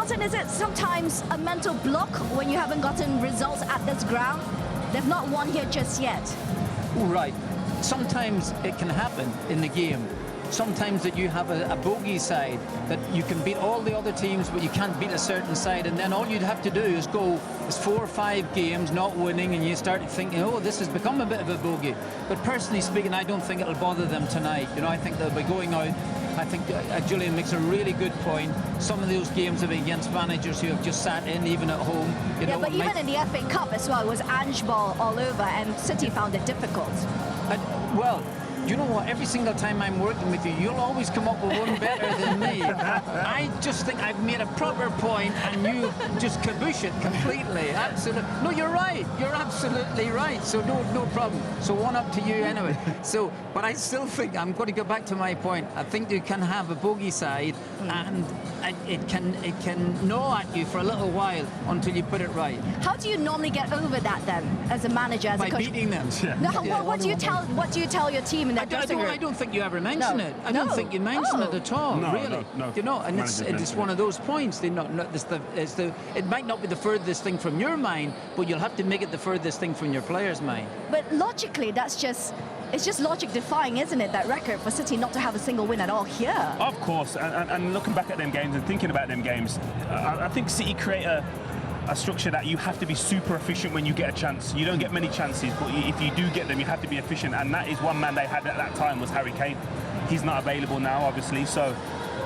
Martin, is it sometimes a mental block when you haven't gotten results at this ground? They've not won here just yet. Right. Sometimes it can happen in the game. Sometimes that you have a bogey side that you can beat all the other teams, but you can't beat a certain side, and then all you'd have to do is go 4 or 5 games not winning, and you start thinking, oh, this has become a bit of a bogey. But personally speaking, I don't think it'll bother them tonight. You know, I think they'll be going out. I think Julian makes a really good point. Some of those games have been against managers who have just sat in, even at home. You know, but even in the FA Cup as well, it was Ange ball all over, and City found it difficult. Well, you know what? Every single time I'm working with you, you'll always come up with one better than me. I just think I've made a proper point, and you just kaboosh it completely. Absolutely. No, you're right. You're absolutely right. So no problem. So one up to you anyway. So, but I still think I'm going to go back to my point. I think you can have a bogey side, and it can gnaw at you for a little while until you put it right. How do you normally get over that then, as a manager, as a coach? By beating them. No, what do you tell your team in that dressing room? I don't think you ever mention it. I don't think you mention it at all, really. No. You know, and it's one of those points. It might not be the furthest thing from your mind, but you'll have to make it the furthest thing from your player's mind. But logically, it's just logic defying, isn't it, that record for City not to have a single win at all here? Of course, and looking back at them games and thinking about them games, I think City create a structure that you have to be super efficient when you get a chance. You don't get many chances, but if you do get them, you have to be efficient, and that is one man they had at that time was Harry Kane. He's not available now, obviously, so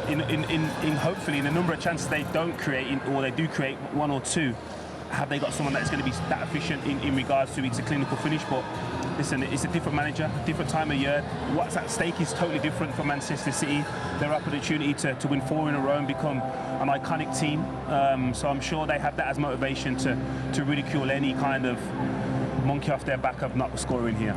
in hopefully in the number of chances they don't create, or they do create 1 or 2, have they got someone that's going to be that efficient in regards to it's a clinical finish? But listen, it's a different manager, different time of year. What's at stake is totally different for Manchester City. Their opportunity to win 4 in a row and become an iconic team. So I'm sure they have that as motivation to ridicule any kind of monkey off their back of not scoring here.